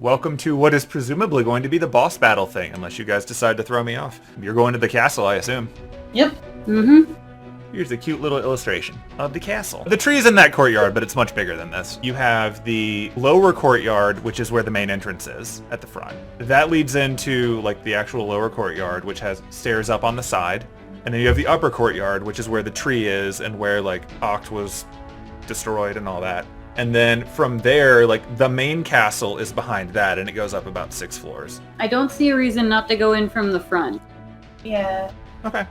welcome to what is presumably going to be the boss battle thing, unless you guys decide to throw me off. You're going to the castle, I assume. Yep. Mm-hmm. Here's a cute little illustration of the castle. The tree is in that courtyard, but it's much bigger than this. You have the lower courtyard, which is where the main entrance is at the front. That leads into like the actual lower courtyard, which has stairs up on the side. And then you have the upper courtyard, which is where the tree is and where like Oct was destroyed and all that. And then from there, like the main castle is behind that, and it goes up about 6 floors. I don't see a reason not to go in from the front. Yeah. Okay.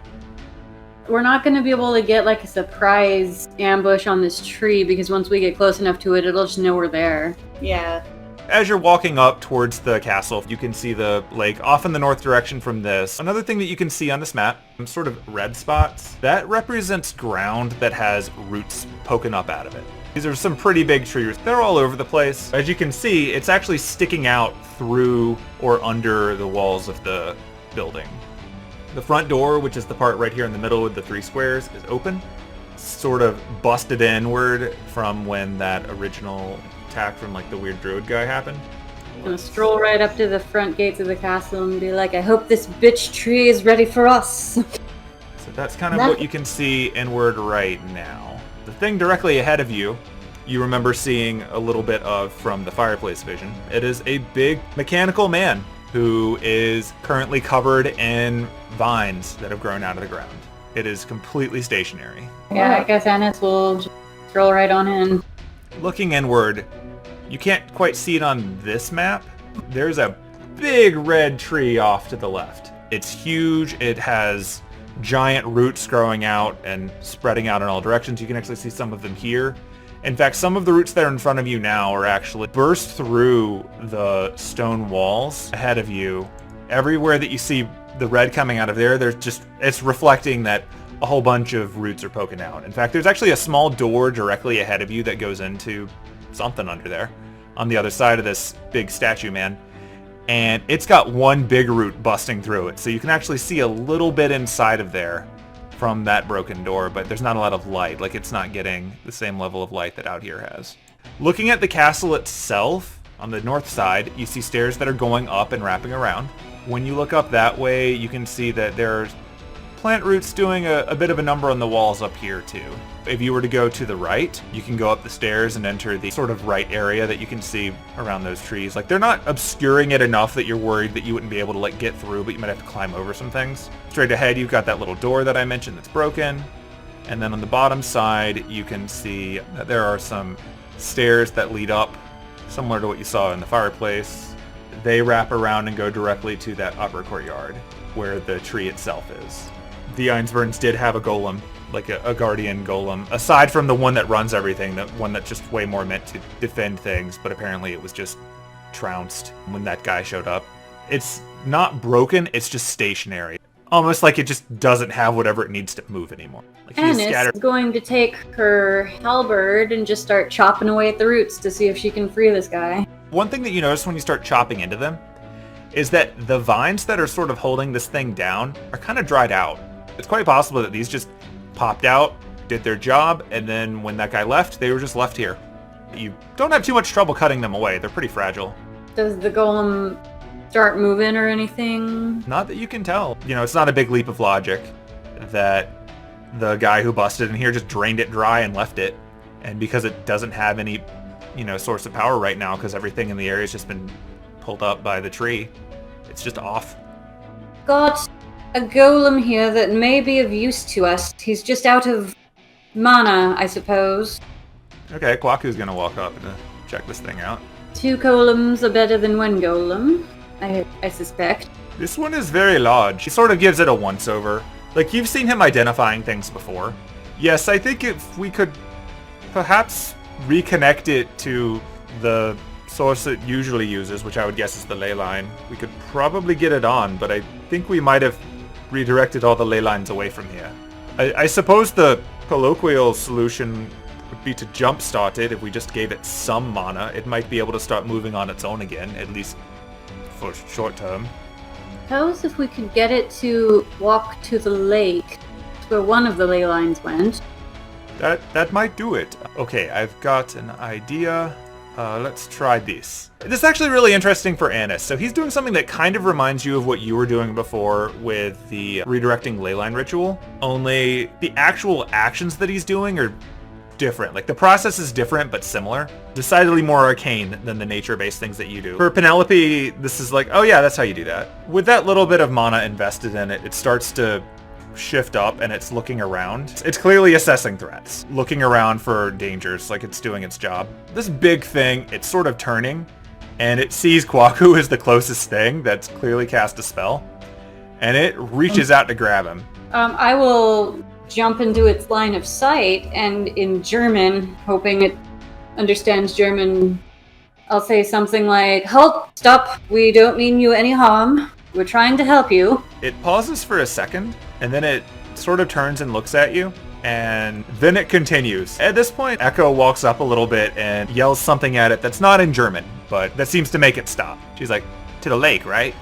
We're not going to be able to get like a surprise ambush on this tree because once we get close enough to it, it'll just know we're there. Yeah. As you're walking up towards the castle, you can see the lake off in the north direction from this. Another thing that you can see on this map, some sort of red spots, that represents ground that has roots poking up out of it. These are some pretty big trees. They're all over the place. As you can see, it's actually sticking out through or under the walls of the building. The front door, which is the part right here in the middle with the 3 squares, is open. Sort of busted inward from when that original attack from like the weird druid guy happened. I'm gonna stroll right up to the front gates of the castle and be like, I hope this bitch tree is ready for us. So that's kind of what you can see inward right now. The thing directly ahead of you, you remember seeing a little bit of from the fireplace vision. It is a big mechanical man who is currently covered in vines that have grown out of the ground. It is completely stationary. Yeah, I guess Anise will just stroll right on in. Looking inward, you can't quite see it on this map. There's a big red tree off to the left. It's huge. It has giant roots growing out and spreading out in all directions. You can actually see some of them here. In fact, some of the roots that are in front of you now are actually burst through the stone walls ahead of you. Everywhere that you see the red coming out of there, it's reflecting that a whole bunch of roots are poking out. In fact, there's actually a small door directly ahead of you that goes into something under there on the other side of this big statue man. And it's got one big root busting through it. So you can actually see a little bit inside of there from that broken door, but there's not a lot of light. Like, it's not getting the same level of light that out here has. Looking at the castle itself, on the north side, you see stairs that are going up and wrapping around. When you look up that way, you can see that there's plant roots doing a bit of a number on the walls up here too. If you were to go to the right, you can go up the stairs and enter the sort of right area that you can see around those trees. Like, they're not obscuring it enough that you're worried that you wouldn't be able to like get through, but you might have to climb over some things. Straight ahead, you've got that little door that I mentioned that's broken. And then on the bottom side, you can see that there are some stairs that lead up, similar to what you saw in the fireplace. They wrap around and go directly to that upper courtyard where the tree itself is. The Einzberns did have a golem, like a guardian golem, aside from the one that runs everything, that one that's just way more meant to defend things, but apparently it was just trounced when that guy showed up. It's not broken, it's just stationary. Almost like it just doesn't have whatever it needs to move anymore. Like, Anise is going to take her halberd and just start chopping away at the roots to see if she can free this guy. One thing that you notice when you start chopping into them is that the vines that are sort of holding this thing down are kind of dried out. It's quite possible that these just popped out, did their job, and then when that guy left, they were just left here. You don't have too much trouble cutting them away. They're pretty fragile. Does the golem start moving or anything? Not that you can tell. You know, it's not a big leap of logic that the guy who busted in here just drained it dry and left it. And because it doesn't have any, source of power right now, because everything in the area has just been pulled up by the tree, it's just off. Got a golem here that may be of use to us. He's just out of mana, I suppose. Okay, Kwaku's gonna walk up to check this thing out. 2 golems are better than 1 golem, I suspect. This one is very large. He sort of gives it a once-over. Like, you've seen him identifying things before. Yes, I think if we could perhaps reconnect it to the source it usually uses, which I would guess is the ley line, we could probably get it on, but I think we might have redirected all the ley lines away from here. I suppose the colloquial solution would be to jumpstart it. If we just gave it some mana, it might be able to start moving on its own again, at least for short term. Suppose if we could get it to walk to the lake, where one of the ley lines went. That might do it. Okay, I've got an idea. Let's try this. This is actually really interesting for Anise. So he's doing something that kind of reminds you of what you were doing before with the redirecting leyline ritual. Only the actual actions that he's doing are different. Like the process is different but similar. Decidedly more arcane than the nature-based things that you do. For Penelope, this is like, oh yeah, that's how you do that. With that little bit of mana invested in it, it starts to shift up and it's looking around. It's clearly assessing threats, looking around for dangers, like it's doing its job. This big thing, it's sort of turning, and it sees Kwaku as the closest thing that's clearly cast a spell, and it reaches out to grab him. I will jump into its line of sight, and in German, hoping it understands German, I'll say something like, "Halt! Stop! We don't mean you any harm. We're trying to help you." It pauses for a second, and then it sort of turns and looks at you, and then it continues. At this point, Echo walks up a little bit and yells something at it that's not in German, but that seems to make it stop. She's like, "To the lake, right?"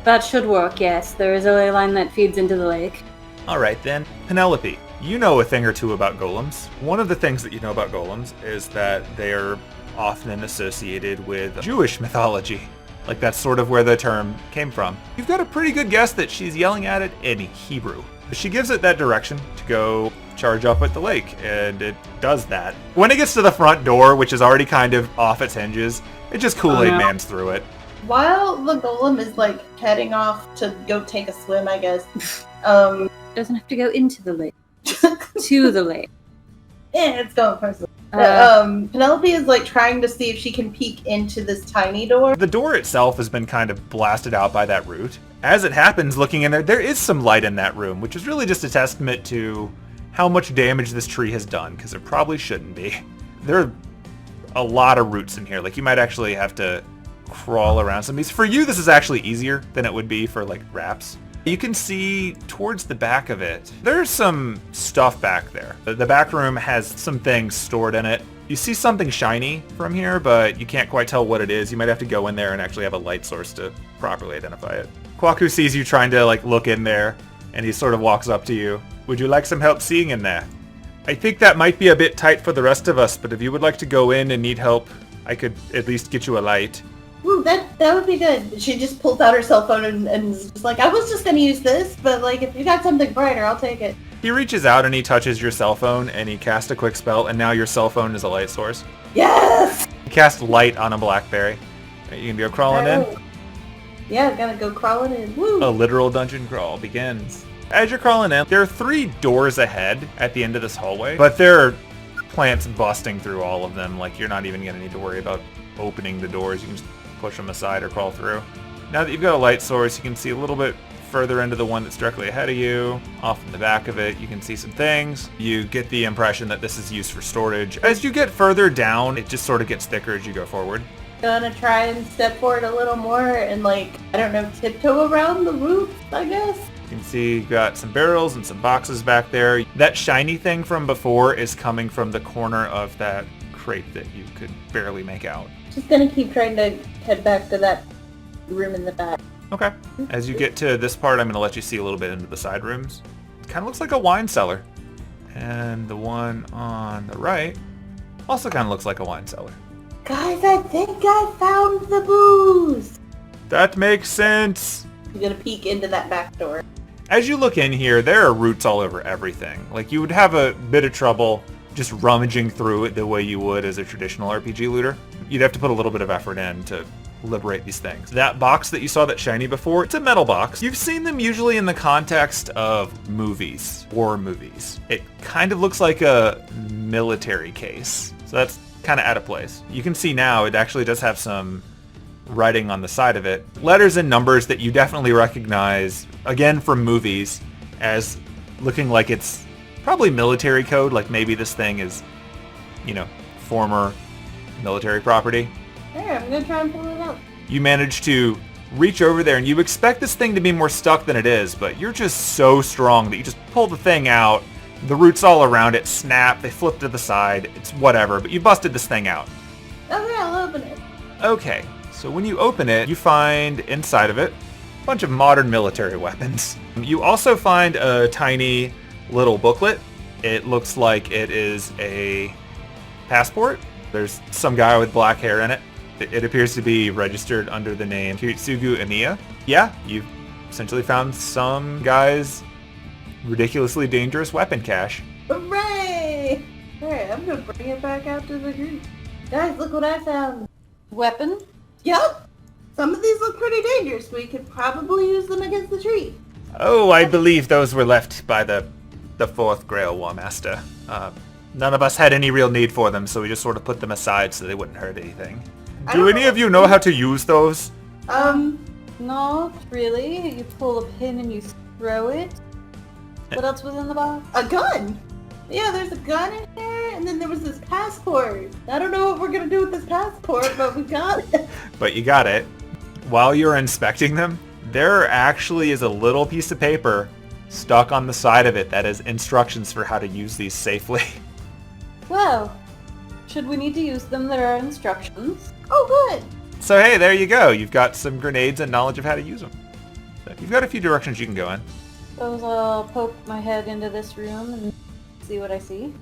That should work, yes. There is a ley line that feeds into the lake. All right then. Penelope, you know a thing or two about golems. One of the things that you know about golems is that they are often associated with Jewish mythology. Like that's sort of where the term came from. You've got a pretty good guess that she's yelling at it in Hebrew. She gives it that direction to go charge up at the lake, and it does that. When it gets to the front door, which is already kind of off its hinges, it just Kool-Aid Mans through it. While the golem is like heading off to go take a swim, I guess. Doesn't have to go into the lake. To the lake. Yeah, it's going personally. Penelope is like trying to see if she can peek into this tiny door. The door itself has been kind of blasted out by that root. As it happens, looking in there is some light in that room, which is really just a testament to how much damage this tree has done, because it probably shouldn't be. There are a lot of roots in here. Like you might actually have to crawl around some of these. For you, this is actually easier than it would be for like wraps. You can see towards the back of it, there's some stuff back there. The back room has some things stored in it. You see something shiny from here, but you can't quite tell what it is. You might have to go in there and actually have a light source to properly identify it. Kwaku sees you trying to like look in there, and he sort of walks up to you. Would you like some help seeing in there? I think that might be a bit tight for the rest of us, but if you would like to go in and need help, I could at least get you a light. Ooh, that would be good. She just pulls out her cell phone and is just like, I was just going to use this, but like if you got something brighter, I'll take it. He reaches out and he touches your cell phone and he casts a quick spell, and now your cell phone is a light source. Yes! He casts light on a BlackBerry. You can go crawling in. Yeah, gotta go crawling in. Woo! A literal dungeon crawl begins. As you're crawling in, there are 3 doors ahead at the end of this hallway, but there are plants busting through all of them. Like you're not even going to need to worry about opening the doors. You can just push them aside or crawl through. Now that you've got a light source, you can see a little bit further into the one that's directly ahead of you. Off in the back of it, you can see some things. You get the impression that this is used for storage. As you get further down, it just sort of gets thicker as you go forward. Gonna try and step forward a little more and like, I don't know, tiptoe around the roof, I guess. You can see you've got some barrels and some boxes back there. That shiny thing from before is coming from the corner of that crate that you could barely make out. Just gonna keep trying to head back to that room in the back. Okay. As you get to this part, I'm going to let you see a little bit into the side rooms. It kind of looks like a wine cellar. And the one on the right also kind of looks like a wine cellar. Guys, I think I found the booze! That makes sense. I'm gonna peek into that back door. As you look in here, there are roots all over everything. Like you would have a bit of trouble just rummaging through it the way you would as a traditional RPG looter. You'd have to put a little bit of effort in to liberate these things. That box that you saw that's shiny before, it's a metal box. You've seen them usually in the context of movies, war movies. It kind of looks like a military case. So that's kind of out of place. You can see now it actually does have some writing on the side of it. Letters and numbers that you definitely recognize, again from movies, as looking like it's probably military code, like maybe this thing is, former military property. There, I'm gonna try and pull it out. You manage to reach over there, and you expect this thing to be more stuck than it is, but you're just so strong that you just pull the thing out. The roots all around it snap, they flip to the side, it's whatever, but you busted this thing out. Okay, I'll open it. Okay, so when you open it, you find inside of it a bunch of modern military weapons. You also find a tiny little booklet. It looks like it is a passport. There's some guy with black hair in it. It appears to be registered under the name Kiritsugu Emiya. Yeah, you've essentially found some guy's ridiculously dangerous weapon cache. Hooray! Alright, I'm gonna bring it back out to the group. Guys, look what I found. Weapon? Yup! Some of these look pretty dangerous. We could probably use them against the tree. Oh, I believe those were left by the fourth Grail War Master. None of us had any real need for them, so we just sort of put them aside so they wouldn't hurt anything. Do any of you know how to use those? Not really. You pull a pin and you throw it. What else was in the box? A gun! Yeah, there's a gun in here, and then there was this passport. I don't know what we're gonna do with this passport, but we got it. But you got it. While you're inspecting them, there actually is a little piece of paper stuck on the side of it that has instructions for how to use these safely. Well, should we need to use them, there are instructions. Oh, good! So hey, there you go. You've got some grenades and knowledge of how to use them. So you've got a few directions you can go in. Suppose I'll poke my head into this room and see what I see.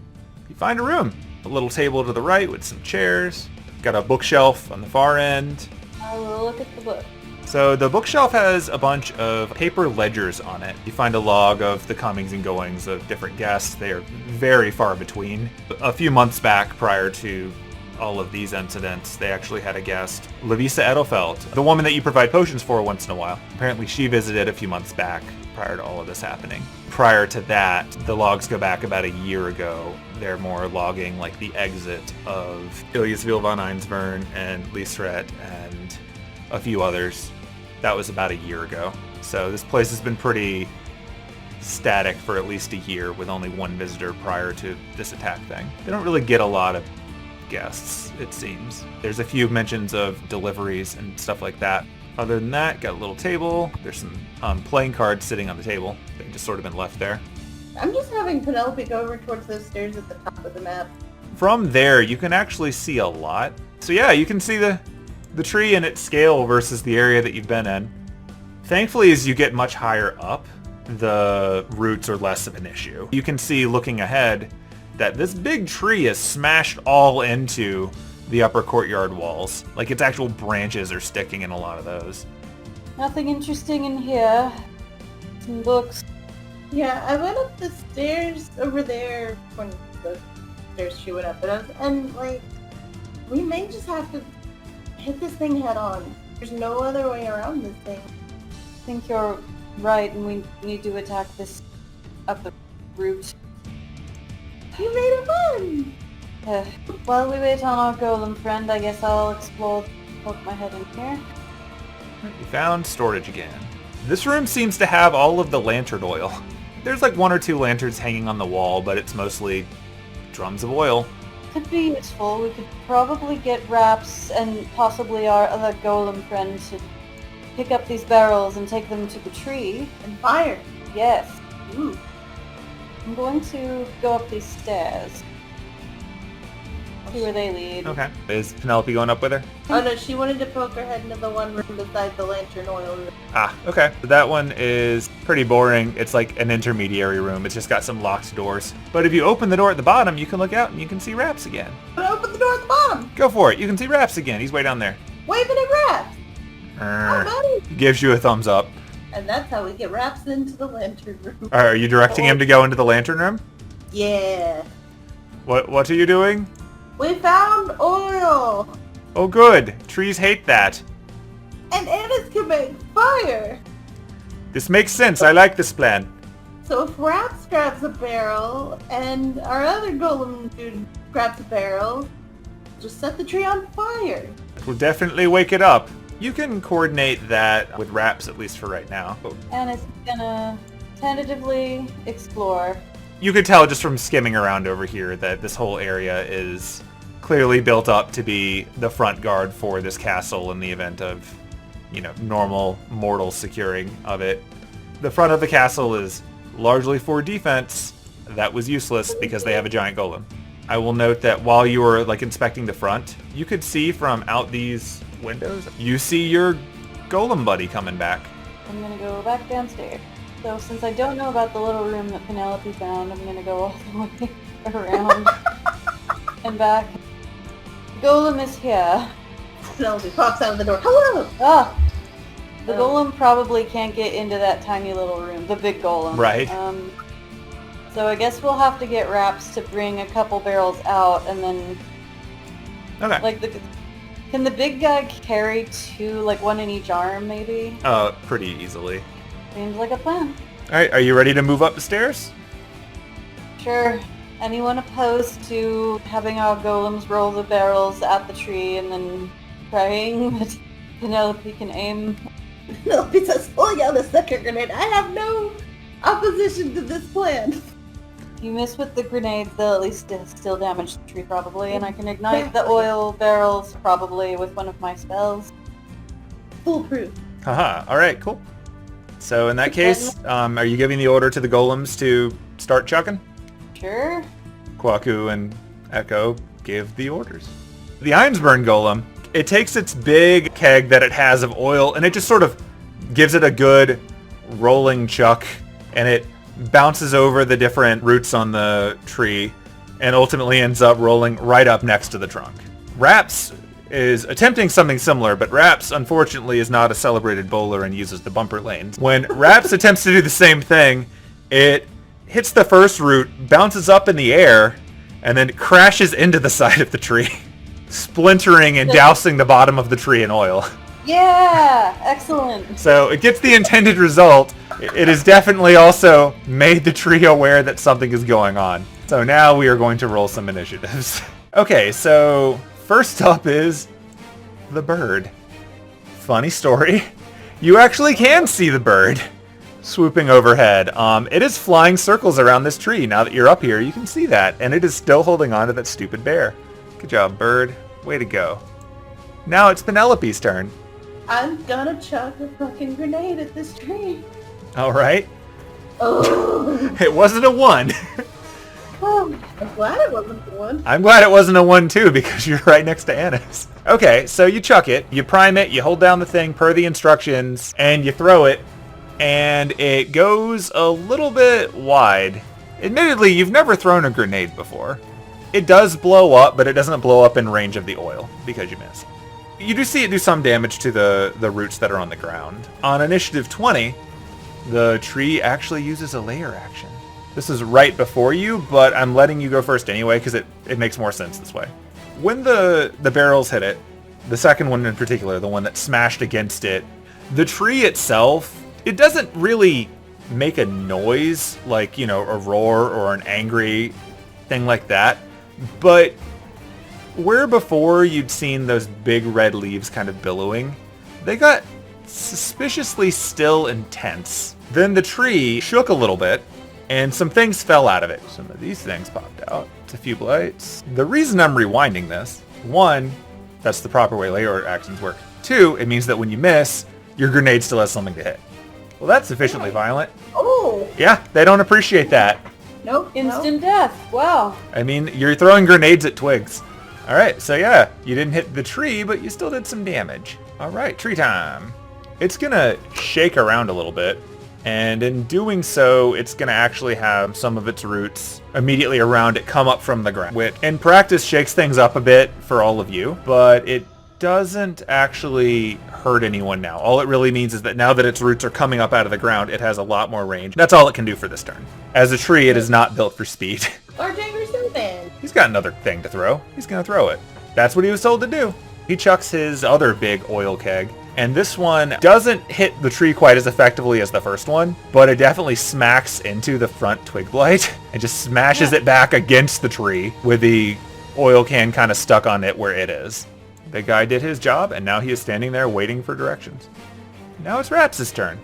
You find a room. A little table to the right with some chairs. Got a bookshelf on the far end. I will look at the book. So the bookshelf has a bunch of paper ledgers on it. You find a log of the comings and goings of different guests. They are very far between. A few months back, prior to all of these incidents, they actually had a guest, Lavisa Edelfelt, the woman that you provide potions for once in a while. Apparently she visited a few months back prior to all of this happening. Prior to that, the logs go back about a year ago. They're more logging like the exit of Echoviel von Einzbern and Lisret and a few others. That was about a year ago. So this place has been pretty static for at least a year with only one visitor prior to this attack thing. They don't really get a lot of guests, it seems. There's a few mentions of deliveries and stuff like that. Other than that, got a little table. There's some playing cards sitting on the table. They've just sort of been left there. I'm just having Penelope go over towards those stairs at the top of the map. From there, you can actually see a lot. So yeah, you can see the tree in its scale versus the area that you've been in. Thankfully, as you get much higher up, the roots are less of an issue. You can see, looking ahead, that this big tree is smashed all into the upper courtyard walls. Like, its actual branches are sticking in a lot of those. Nothing interesting in here. Some books. Yeah, I went up the stairs over there when the stairs she went up, and like, we may just have to hit this thing head on. There's no other way around this thing. I think you're right, and we need to attack this up the root. You made it fun! While we wait on our golem friend, I guess I'll poke my head in here. You found storage again. This room seems to have all of the lantern oil. There's like one or two lanterns hanging on the wall, but it's mostly drums of oil. Could be useful. We could probably get Raps and possibly our other golem friend to pick up these barrels and take them to the tree. And fire! Yes. Ooh. I'm going to go up these stairs. See where they lead. Okay. Is Penelope going up with her? Oh no, she wanted to poke her head into the one room beside the lantern oil room. Ah, okay. That one is pretty boring. It's like an intermediary room. It's just got some locked doors. But if you open the door at the bottom, you can look out and you can see Raps again. But open the door at the bottom! Go for it. You can see Raps again. He's way down there. Waving at Raps! Oh, buddy! Gives you a thumbs up. And that's how we get Raps into the lantern room. Are you directing him to go into the lantern room? Yeah. What are you doing? We found oil! Oh good. Trees hate that. And Anise can make fire! This makes sense. I like this plan. So if Raps grabs a barrel, and our other golem dude grabs a barrel, just set the tree on fire. It will definitely wake it up. You can coordinate that with Raps, at least for right now. And it's gonna tentatively explore. You could tell just from skimming around over here that this whole area is clearly built up to be the front guard for this castle in the event of, normal mortal securing of it. The front of the castle is largely for defense. That was useless because they have a giant golem. I will note that while you were inspecting the front, you could see from out these windows, you see your golem buddy coming back. I'm gonna go back downstairs. So since I don't know about the little room that Penelope found, I'm gonna go all the way around and back. golem is here. Penelope pops out of the door. Hello! Ah! The golem probably can't get into that tiny little room. The big golem. Right. So I guess we'll have to get Raps to bring a couple barrels out, and then... Okay. Like, can the big guy carry two, like one in each arm, maybe? Pretty easily. Seems like a plan. Alright, are you ready to move up the stairs? Sure. Anyone opposed to having our golems roll the barrels at the tree and then praying that Penelope can aim? Penelope says, "Oh yeah, the second grenade. I have no opposition to this plan." You miss with the grenades, they'll at least still damage the tree probably, and I can ignite the oil barrels probably with one of my spells. Foolproof. Haha, alright, cool. So in that case, are you giving the order to the golems to start chucking? Sure. Kwaku and Echo give the orders. The Einzbern golem, it takes its big keg that it has of oil and it just sort of gives it a good rolling chuck, and it bounces over the different roots on the tree and ultimately ends up rolling right up next to the trunk. Raps is attempting something similar, but Raps unfortunately is not a celebrated bowler and uses the bumper lanes. When Raps attempts to do the same thing, it hits the first root, bounces up in the air, and then crashes into the side of the tree, splintering and dousing the bottom of the tree in oil. Yeah! Excellent! So it gets the intended result. It has definitely also made the tree aware that something is going on. So now we are going to roll some initiatives. Okay, so first up is the bird. Funny story. You actually can see the bird swooping overhead. It is flying circles around this tree. Now that you're up here, you can see that. And it is still holding on to that stupid bear. Good job, bird. Way to go. Now it's Penelope's turn. I'm gonna chuck a fucking grenade at this tree. Alright. Oh. It wasn't a 1. Oh, I'm glad it wasn't one. I'm glad it wasn't a 1 too, because you're right next to Anise. Okay, so you chuck it, you prime it, you hold down the thing per the instructions, and you throw it, and it goes a little bit wide. Admittedly, you've never thrown a grenade before. It does blow up, but it doesn't blow up in range of the oil, because you missed. You do see it do some damage to the roots that are on the ground. On initiative 20, the tree actually uses a layer action. This is right before you, but I'm letting you go first anyway, because it makes more sense this way. When the barrels hit it, the second one in particular, the one that smashed against it, the tree itself, it doesn't really make a noise, like, you know, a roar or an angry thing like that, but where before you'd seen those big red leaves kind of billowing, they got suspiciously still and tense. Then the tree shook a little bit, and some things fell out of it. Some of these things popped out. It's a few blights. The reason I'm rewinding this, 1, that's the proper way layer actions work. 2, it means that when you miss, your grenade still has something to hit. Well, that's sufficiently violent. Oh! Yeah, they don't appreciate that. Nope. Instant death. Wow. I mean, you're throwing grenades at twigs. Alright, so yeah, you didn't hit the tree, but you still did some damage. Alright, tree time. It's gonna shake around a little bit, and in doing so, it's gonna actually have some of its roots immediately around it come up from the ground, which in practice shakes things up a bit for all of you, but it doesn't actually hurt anyone now. All it really means is that now that its roots are coming up out of the ground, it has a lot more range. That's all it can do for this turn. As a tree, it is not built for speed. Large angry snowman. He's got another thing to throw. He's gonna throw it. That's what he was told to do. He chucks his other big oil keg, and this one doesn't hit the tree quite as effectively as the first one, but it definitely smacks into the front twig blight and just smashes it back against the tree with the oil can kind of stuck on it where it is. The guy did his job, and now he is standing there waiting for directions. Now it's Raps' turn.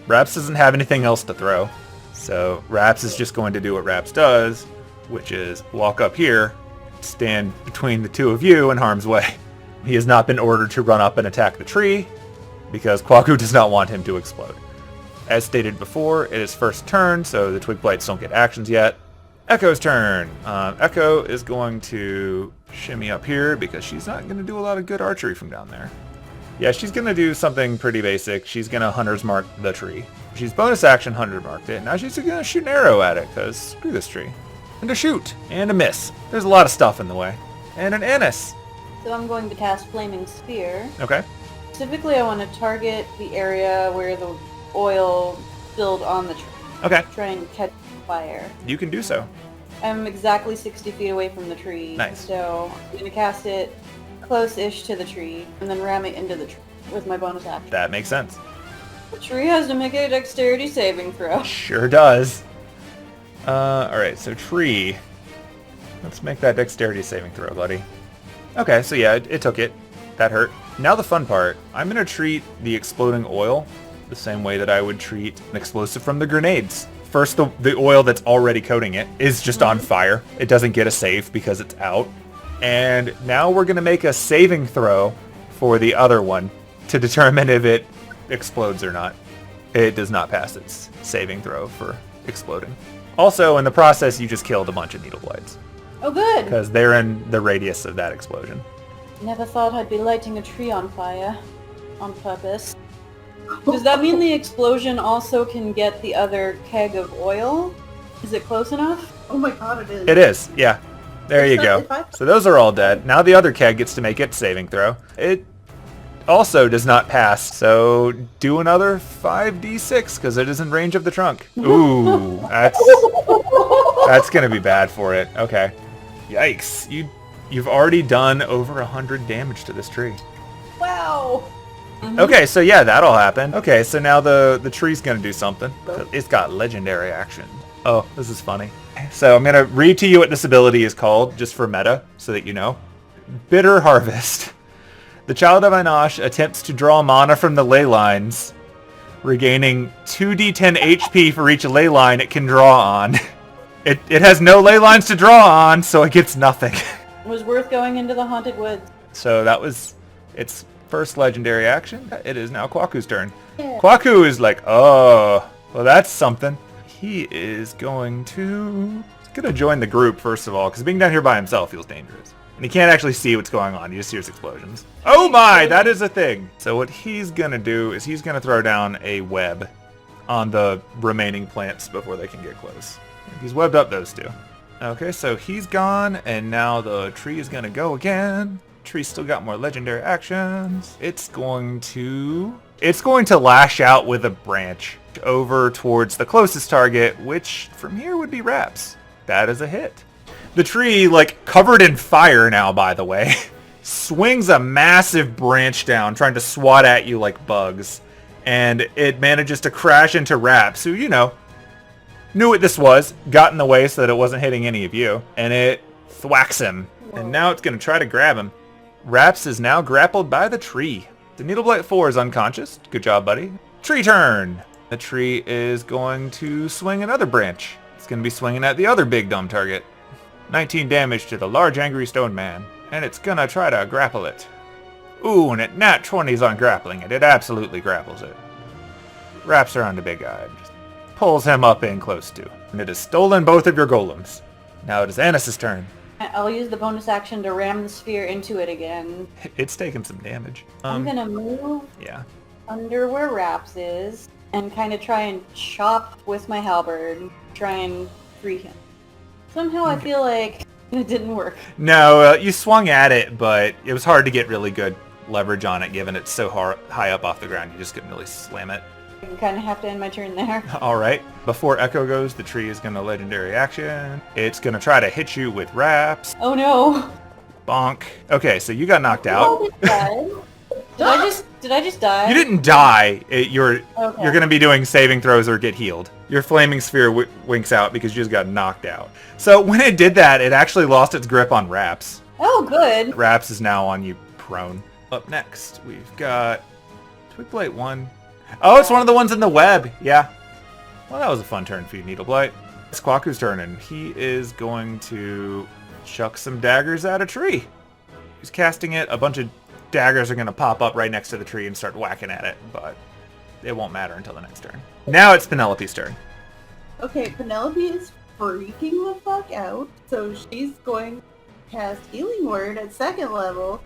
Raps doesn't have anything else to throw, so Raps is just going to do what Raps does, which is walk up here, stand between the two of you in harm's way. He has not been ordered to run up and attack the tree, because Kwaku does not want him to explode. As stated before, it is first turn, so the twig blights don't get actions yet. Echo's turn. Echo is going to shimmy up here because she's not going to do a lot of good archery from down there. Yeah, she's going to do something pretty basic. She's going to Hunter's Mark the tree. She's bonus action Hunter Marked it. Now she's going to shoot an arrow at it because screw this tree. And a shoot. And a miss. There's a lot of stuff in the way. And an Anise. So I'm going to cast Flaming Sphere. Okay. Specifically, I want to target the area where the oil spilled on the tree. Okay. Try and catch fire. You can do so. I'm exactly 60 feet away from the tree. Nice. So I'm going to cast it close-ish to the tree, and then ram it into the tree with my bonus action. That makes sense. The tree has to make a dexterity saving throw. Sure does. Alright, so tree. Let's make that dexterity saving throw, buddy. Okay, so yeah, it took it. That hurt. Now the fun part. I'm going to treat the exploding oil the same way that I would treat an explosive from the grenades. First, the oil that's already coating it is just on fire. It doesn't get a save because it's out. And now we're going to make a saving throw for the other one to determine if it explodes or not. It does not pass its saving throw for exploding. Also, in the process, you just killed a bunch of needle blights. Oh, good. Because they're in the radius of that explosion. Never thought I'd be lighting a tree on fire. On purpose. Does that mean the explosion also can get the other keg of oil? Is it close enough? Oh my god, it is. It is, yeah. There you go. So those are all dead. Now the other keg gets to make its saving throw. It also does not pass, so do another 5d6 because it is in range of the trunk. Ooh, that's gonna be bad for it. Okay. Yikes. You've already done over 100 damage to this tree. Wow. Okay, so yeah, that'll happen. Okay, so now the tree's gonna do something. It's got legendary action. Oh, this is funny. So I'm gonna read to you what this ability is called, just for meta, so that you know. Bitter Harvest. The child of Ainnash attempts to draw mana from the ley lines, regaining 2d10 HP for each ley line it can draw on. It has no ley lines to draw on, so it gets nothing. It was worth going into the haunted woods. So that was its first legendary action. It is now Kwaku's turn. Yeah. Kwaku is like, oh, well that's something. He is going to... He's going to join the group, first of all, because being down here by himself feels dangerous. And he can't actually see what's going on. He just hears explosions. Oh my, that is a thing. So what he's going to do is he's going to throw down a web on the remaining plants before they can get close. He's webbed up those two. Okay, so he's gone, and now the tree is going to go again. Tree's still got more legendary actions. It's going to lash out with a branch over towards the closest target, which from here would be Raps. That is a hit. The tree, like covered in fire now, by the way, swings a massive branch down, trying to swat at you like bugs. And it manages to crash into Raps, who, you know, knew what this was, got in the way so that it wasn't hitting any of you, and it thwacks him. And now it's going to try to grab him. Raps is now grappled by the tree. The Needleblight 4 is unconscious. Good job, buddy. Tree turn. The tree is going to swing another branch. It's going to be swinging at the other big dumb target. 19 damage to the large angry stone man. And it's going to try to grapple it. Ooh, and it nat 20s on grappling it. It absolutely grapples it. Wraps around the big guy. Just pulls him up in close to. And it has stolen both of your golems. Now it is Anise's turn. I'll use the bonus action to ram the sphere into it again. It's taken some damage. I'm gonna move under where Raps is and kind of try and chop with my halberd, try and free him. Somehow I feel like it didn't work. No, you swung at it, but it was hard to get really good leverage on it, given it's so high up off the ground. You just couldn't really slam it. I kind of have to end my turn there. All right. Before Echo goes, the tree is going to legendary action. It's going to try to hit you with Raps. Oh no. Bonk. Okay, so you got knocked out. Did I just die? You didn't die. You're going to be doing saving throws or get healed. Your flaming sphere winks out because you just got knocked out. So when it did that, it actually lost its grip on Raps. Oh, good. Raps is now on you prone. Up next, we've got Twigblight 1. Oh, it's one of the ones in the web. Yeah. Well, that was a fun turn for you, Needleblight. It's Kwaku's turn, and he is going to chuck some daggers at a tree. He's casting it. A bunch of daggers are going to pop up right next to the tree and start whacking at it, but it won't matter until the next turn. Now it's Penelope's turn. Okay, Penelope is freaking the fuck out, so she's going to cast Healing Word at 2nd level.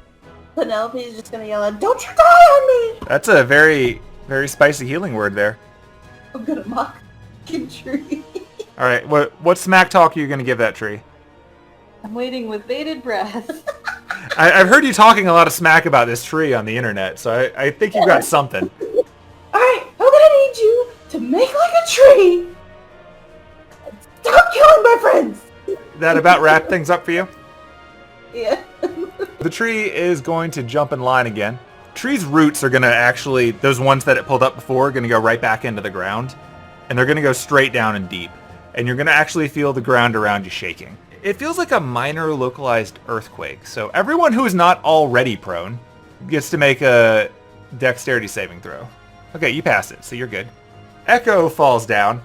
Penelope is just going to yell out, "Don't you die on me!" That's a very, very spicy healing word there. I'm going to mock the tree. All right, what smack talk are you going to give that tree? I'm waiting with bated breath. I've heard you talking a lot of smack about this tree on the internet, so I think you've got something. Alright, I'm gonna need you to make like a tree. Stop killing my friends! That about wrap things up for you? Yeah. The tree is going to jump in line again. Tree's roots are going to actually, those ones that it pulled up before, are going to go right back into the ground. And they're going to go straight down and deep. And you're going to actually feel the ground around you shaking. It feels like a minor localized earthquake. So everyone who is not already prone gets to make a dexterity saving throw. Okay, you passed it, so you're good. Echo falls down,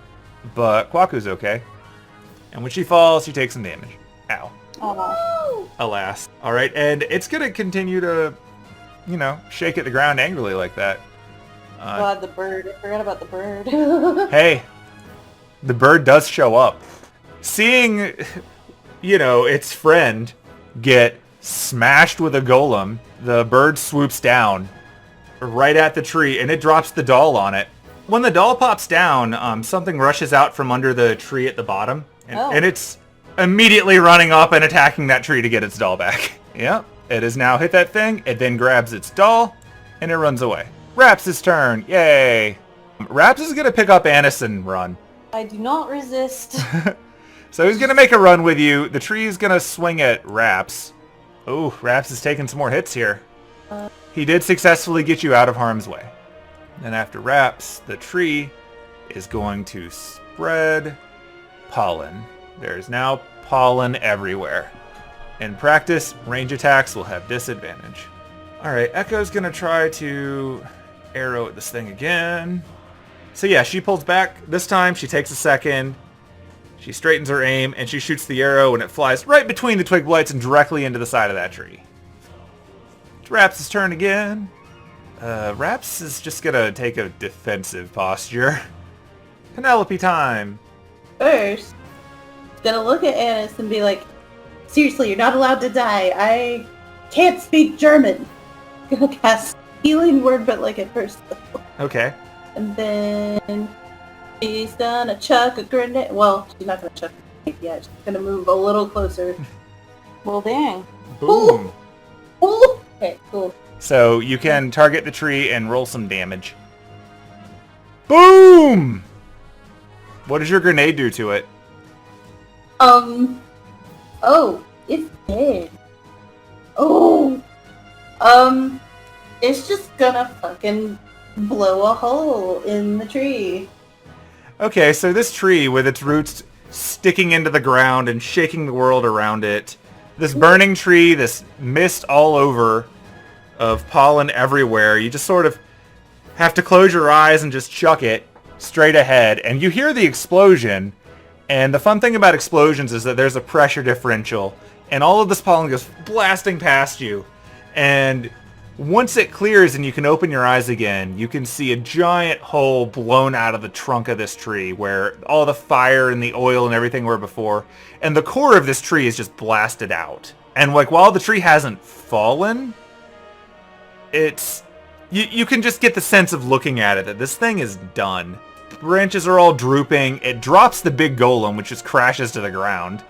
but Kwaku's okay. And when she falls, she takes some damage. Ow. Oh. Alas. Alright, and it's going to continue to, shake at the ground angrily like that. God, the bird. I forgot about the bird. Hey, the bird does show up. Seeing, its friend get smashed with a golem, the bird swoops down right at the tree, and it drops the doll on it. When the doll pops down, something rushes out from under the tree at the bottom, and it's immediately running up and attacking that tree to get its doll back. Yep, it has now hit that thing, it then grabs its doll, and it runs away. Raps' turn, yay! Raps is going to pick up Anise and run. I do not resist. So he's going to make a run with you. The tree is going to swing at Raps. Oh, Raps is taking some more hits here. He did successfully get you out of harm's way. And after Raps, the tree is going to spread pollen. There's now pollen everywhere. In practice, range attacks will have disadvantage. Alright, Echo's going to try to arrow at this thing again. So yeah, she pulls back. This time she takes a second. She straightens her aim, and she shoots the arrow, and it flies right between the twig blights and directly into the side of that tree. It's Raps' turn again. Raps is just gonna take a defensive posture. Penelope time. First, gonna look at Anise and be like, seriously, you're not allowed to die. I can't speak German. Gonna cast healing word, but like at first. Okay. And then she's gonna chuck a grenade. Well, she's not gonna chuck a grenade yet. She's gonna move a little closer. Well, dang. Boom. Ooh. Okay, cool. So you can target the tree and roll some damage. Boom! What does your grenade do to it? Oh, it's dead. Oh. It's just gonna fucking blow a hole in the tree. Okay, so this tree with its roots sticking into the ground and shaking the world around it, this burning tree, this mist all over of pollen everywhere, you just sort of have to close your eyes and just chuck it straight ahead, and you hear the explosion, and the fun thing about explosions is that there's a pressure differential, and all of this pollen goes blasting past you, and once it clears and you can open your eyes again, you can see a giant hole blown out of the trunk of this tree where all the fire and the oil and everything were before. And the core of this tree is just blasted out. And like while the tree hasn't fallen, it's... You can just get the sense of looking at it that this thing is done. Branches are all drooping. It drops the big golem, which just crashes to the ground.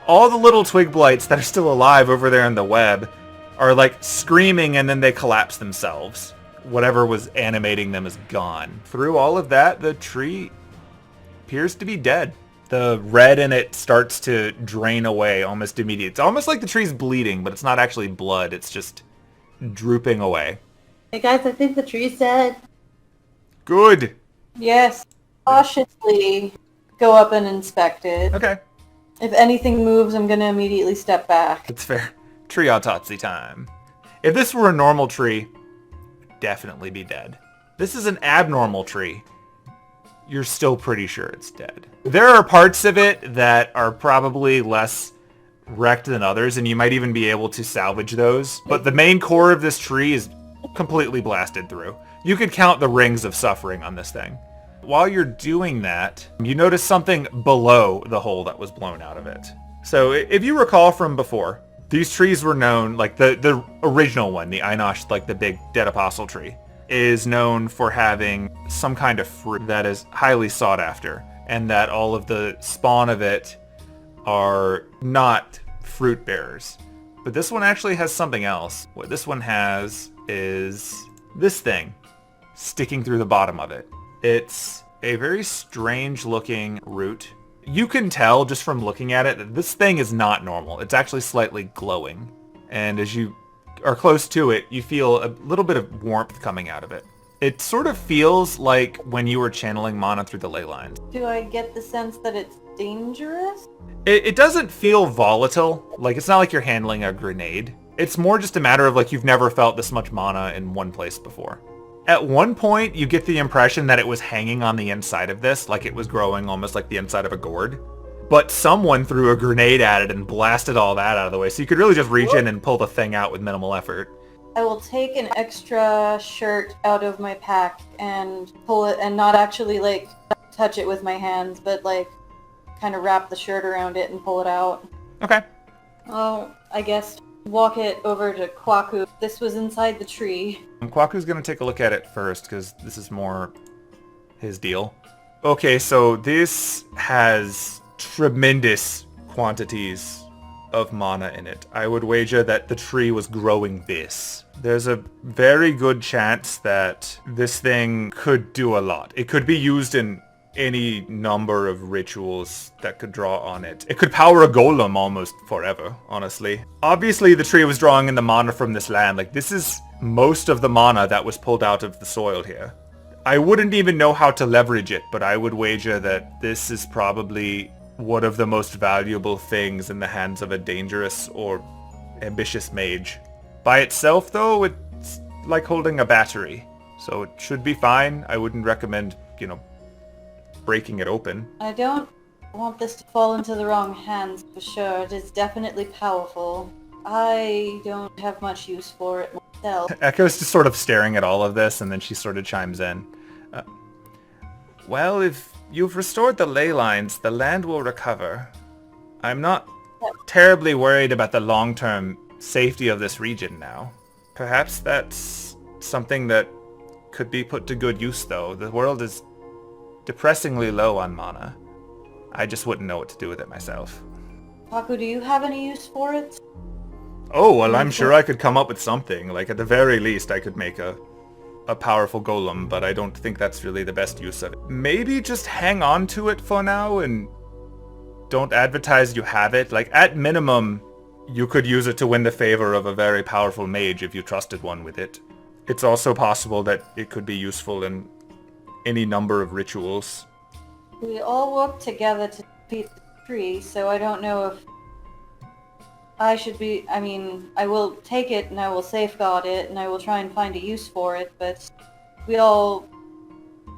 All the little twig blights that are still alive over there in the web are like screaming, and then they collapse themselves. Whatever was animating them is gone. Through all of that, the tree appears to be dead. The red in it starts to drain away almost immediately. It's almost like the tree's bleeding, but it's not actually blood. It's just drooping away. Hey guys, I think the tree's dead. Good. Yes. Cautiously go up and inspect it. Okay. If anything moves, I'm gonna immediately step back. That's fair. Tree autopsy time. If this were a normal tree, it'd definitely be dead. This is an abnormal tree. You're still pretty sure it's dead. There are parts of it that are probably less wrecked than others, and you might even be able to salvage those. But the main core of this tree is completely blasted through. You could count the rings of suffering on this thing. While you're doing that, you notice something below the hole that was blown out of it. So if you recall from before, these trees were known, like the original one, the Ainnash, like the big dead apostle tree, is known for having some kind of fruit that is highly sought after, and that all of the spawn of it are not fruit bearers. But this one actually has something else. What this one has is this thing sticking through the bottom of it. It's a very strange looking root. You can tell just from looking at it that this thing is not normal. It's actually slightly glowing. And as you are close to it, you feel a little bit of warmth coming out of it. It sort of feels like when you were channeling mana through the ley lines. Do I get the sense that it's dangerous? It doesn't feel volatile. Like, it's not like you're handling a grenade. It's more just a matter of, like, you've never felt this much mana in one place before. At one point, you get the impression that it was hanging on the inside of this, like it was growing almost like the inside of a gourd. But someone threw a grenade at it and blasted all that out of the way, so you could really just reach in and pull the thing out with minimal effort. I will take an extra shirt out of my pack and pull it, and not actually, like, touch it with my hands, but, like, kind of wrap the shirt around it and pull it out. Okay. Oh, I guess walk it over to Kwaku. This was inside the tree. And Kwaku's going to take a look at it first, because this is more his deal. Okay, so this has tremendous quantities of mana in it. I would wager that the tree was growing this. There's a very good chance that this thing could do a lot. It could be used in any number of rituals that could draw on it. It could power a golem almost forever, honestly. Obviously, the tree was drawing in the mana from this land. Like, this is most of the mana that was pulled out of the soil here. I wouldn't even know how to leverage it, but I would wager that this is probably one of the most valuable things in the hands of a dangerous or ambitious mage. By itself, though, it's like holding a battery, so it should be fine. I wouldn't recommend, breaking it open. I don't want this to fall into the wrong hands, for sure. It is definitely powerful. I don't have much use for it myself. Echo's just sort of staring at all of this, and then she sort of chimes in. Well, if you've restored the ley lines, the land will recover. I'm not terribly worried about the long-term safety of this region now. Perhaps that's something that could be put to good use, though. The world is depressingly low on mana. I just wouldn't know what to do with it myself. Kwaku, do you have any use for it? Oh, well, I'm sure I could come up with something. Like, at the very least, I could make a powerful golem, but I don't think that's really the best use of it. Maybe just hang on to it for now and don't advertise you have it. Like, at minimum, you could use it to win the favor of a very powerful mage if you trusted one with it. It's also possible that it could be useful in any number of rituals. We all work together to defeat the tree, so I don't know if I should be... I mean, I will take it and I will safeguard it and I will try and find a use for it, but we all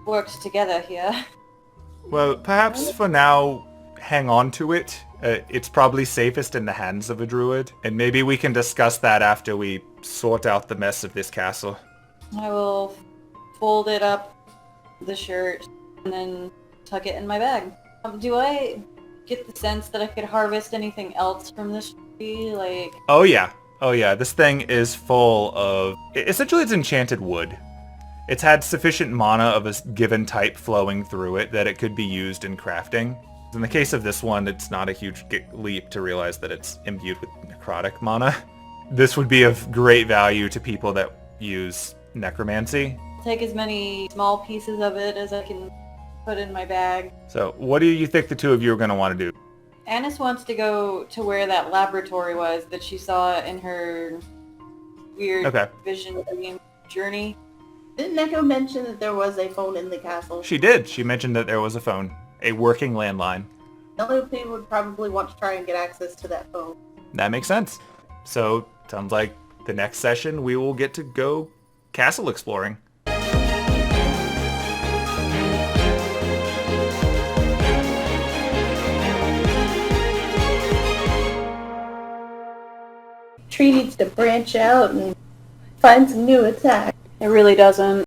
worked together here. Well, perhaps for now, hang on to it. It's probably safest in the hands of a druid, and maybe we can discuss that after we sort out the mess of this castle. I will fold it up, the shirt, and then tuck it in my bag. Do I get the sense that I could harvest anything else from this tree? Like... Oh yeah. This thing is full of... Essentially, it's enchanted wood. It's had sufficient mana of a given type flowing through it that it could be used in crafting. In the case of this one, it's not a huge leap to realize that it's imbued with necrotic mana. This would be of great value to people that use necromancy. Take as many small pieces of it as I can put in my bag. So, what do you think the two of you are going to want to do? Anise wants to go to where that laboratory was that she saw in her weird vision dream journey. Didn't Echo mention that there was a phone in the castle? She did. She mentioned that there was a phone. A working landline. Penelope would probably want to try and get access to that phone. That makes sense. So, sounds like the next session we will get to go castle exploring. Tree needs to branch out and find some new attack. It really doesn't.